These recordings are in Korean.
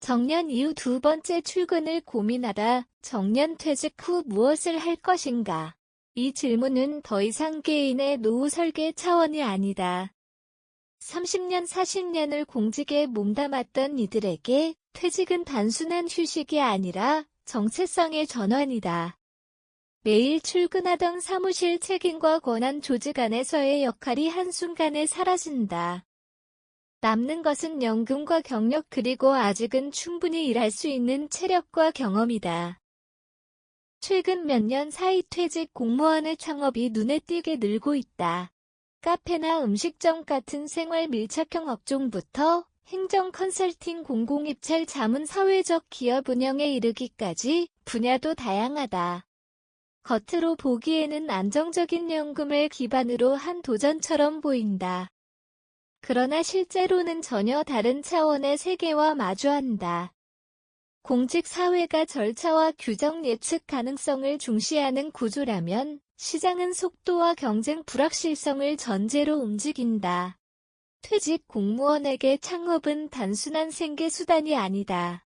정년 이후 두 번째 출근을 고민하다 정년 퇴직 후 무엇을 할 것인가? 이 질문은 더 이상 개인의 노후 설계 차원이 아니다. 30년, 40년을 공직에 몸담았던 이들에게 퇴직은 단순한 휴식이 아니라 정체성의 전환이다. 매일 출근하던 사무실 책임과 권한 조직 안에서의 역할이 한순간에 사라진다. 남는 것은 연금과 경력 그리고 아직은 충분히 일할 수 있는 체력과 경험이다. 최근 몇 년 사이 퇴직 공무원의 창업이 눈에 띄게 늘고 있다. 카페나 음식점 같은 생활 밀착형 업종부터 행정 컨설팅 공공입찰 자문 사회적 기업 운영에 이르기까지 분야도 다양하다. 겉으로 보기에는 안정적인 연금을 기반으로 한 도전처럼 보인다. 그러나 실제로는 전혀 다른 차원의 세계와 마주한다. 공직 사회가 절차와 규정 예측 가능성을 중시하는 구조라면 시장은 속도와 경쟁 불확실성을 전제로 움직인다. 퇴직 공무원에게 창업은 단순한 생계 수단이 아니다.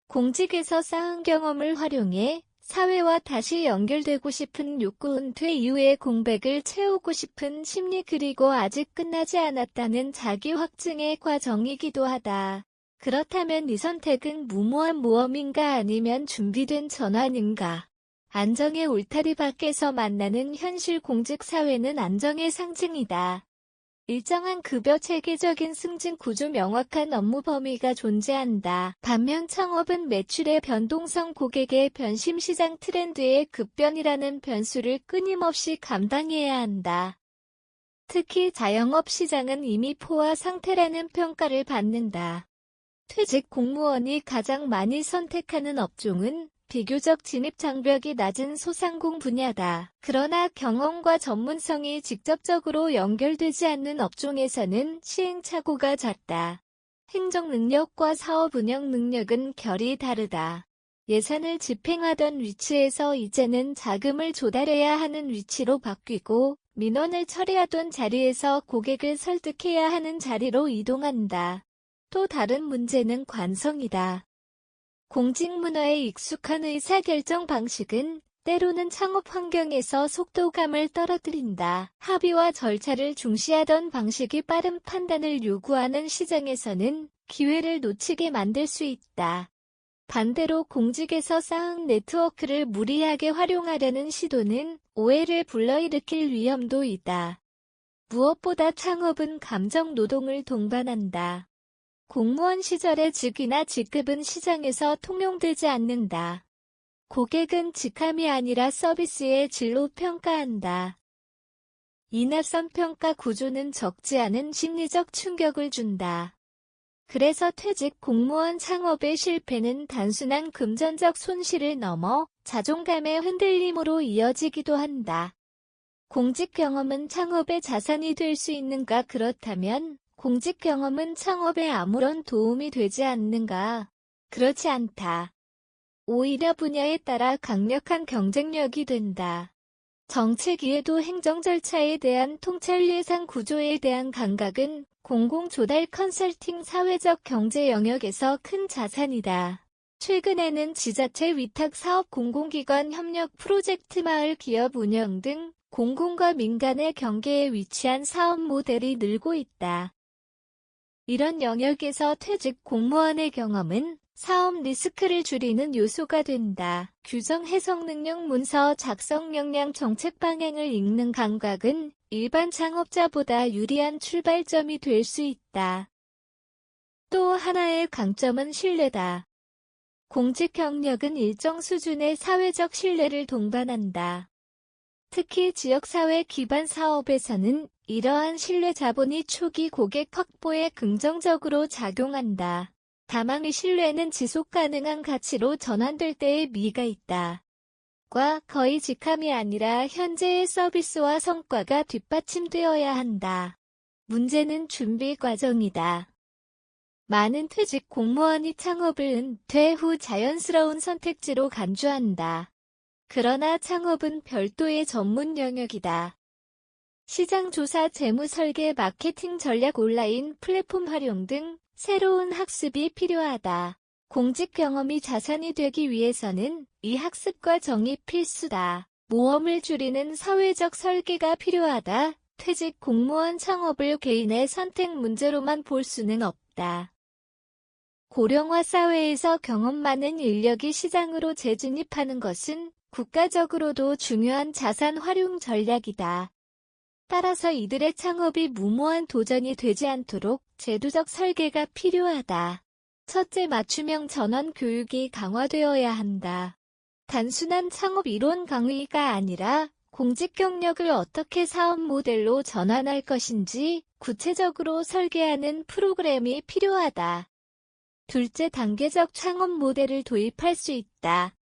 공직에서 쌓은 경험을 활용해 사회와 다시 연결되고 싶은 욕구, 은퇴 이후의 공백을 채우고 싶은 심리 그리고 아직 끝나지 않았다는 자기 확증의 과정이기도 하다. 그렇다면 이 선택은 무모한 모험인가 아니면 준비된 전환인가? 안정의 울타리 밖에서 만나는 현실 공직 사회는 안정의 상징이다. 일정한 급여 체계적인 승진 구조 명확한 업무 범위가 존재한다. 반면 창업은 매출의 변동성 고객의 변심 시장 트렌드의 급변이라는 변수를 끊임없이 감당해야 한다. 특히 자영업 시장은 이미 포화 상태라는 평가를 받는다. 퇴직 공무원이 가장 많이 선택하는 업종은 비교적 진입 장벽이 낮은 소상공 분야다. 그러나 경험과 전문성이 직접적으로 연결되지 않는 업종에서는 시행착오가 잦다. 행정 능력과 사업 운영 능력은 결이 다르다. 예산을 집행하던 위치에서 이제는 자금을 조달해야 하는 위치로 바뀌고 민원을 처리하던 자리에서 고객을 설득해야 하는 자리로 이동한다. 또 다른 문제는 관성이다. 공직 문화에 익숙한 의사결정 방식은 때로는 창업 환경에서 속도감을 떨어뜨린다. 합의와 절차를 중시하던 방식이 빠른 판단을 요구하는 시장에서는 기회를 놓치게 만들 수 있다. 반대로 공직에서 쌓은 네트워크를 무리하게 활용하려는 시도는 오해를 불러일으킬 위험도 있다. 무엇보다 창업은 감정 노동을 동반한다. 공무원 시절의 직위나 직급은 시장에서 통용되지 않는다. 고객은 직함이 아니라 서비스의 질로 평가한다. 인합선 평가 구조는 적지 않은 심리적 충격을 준다. 그래서 퇴직 공무원 창업의 실패는 단순한 금전적 손실을 넘어 자존감의 흔들림으로 이어지기도 한다. 공직 경험은 창업의 자산이 될 수 있는가? 그렇다면 공직 경험은 창업에 아무런 도움이 되지 않는가? 그렇지 않다. 오히려 분야에 따라 강력한 경쟁력이 된다. 정책 이해도 행정 절차에 대한 통찰 예산 구조에 대한 감각은 공공조달 컨설팅 사회적 경제 영역에서 큰 자산이다. 최근에는 지자체 위탁 사업 공공기관 협력 프로젝트 마을 기업 운영 등 공공과 민간의 경계에 위치한 사업 모델이 늘고 있다. 이런 영역에서 퇴직 공무원의 경험은 사업 리스크를 줄이는 요소가 된다. 규정 해석 능력, 문서 작성 역량, 정책 방향을 읽는 감각은 일반 창업자보다 유리한 출발점이 될 수 있다. 또 하나의 강점은 신뢰다. 공직 경력은 일정 수준의 사회적 신뢰를 동반한다. 특히 지역사회 기반 사업에서는 이러한 신뢰 자본이 초기 고객 확보에 긍정적으로 작용한다. 다만 이 신뢰는 지속 가능한 가치로 전환될 때의 미가 있다. 과 거의 직함이 아니라 현재의 서비스와 성과가 뒷받침되어야 한다. 문제는 준비 과정이다. 많은 퇴직 공무원이 창업을 은퇴 후 자연스러운 선택지로 간주한다. 그러나 창업은 별도의 전문 영역이다. 시장 조사, 재무 설계, 마케팅 전략, 온라인 플랫폼 활용 등 새로운 학습이 필요하다. 공직 경험이 자산이 되기 위해서는 이 학습과 정립 필수다. 모험을 줄이는 사회적 설계가 필요하다. 퇴직 공무원 창업을 개인의 선택 문제로만 볼 수는 없다. 고령화 사회에서 경험 많은 인력이 시장으로 재진입하는 것은 국가적으로도 중요한 자산 활용 전략이다. 따라서 이들의 창업이 무모한 도전이 되지 않도록 제도적 설계가 필요하다. 첫째, 맞춤형 전원 교육이 강화되어야 한다. 단순한 창업 이론 강의가 아니라 공직 경력을 어떻게 사업 모델로 전환할 것인지 구체적으로 설계하는 프로그램이 필요하다. 둘째, 단계적 창업 모델을 도입할 수 있다.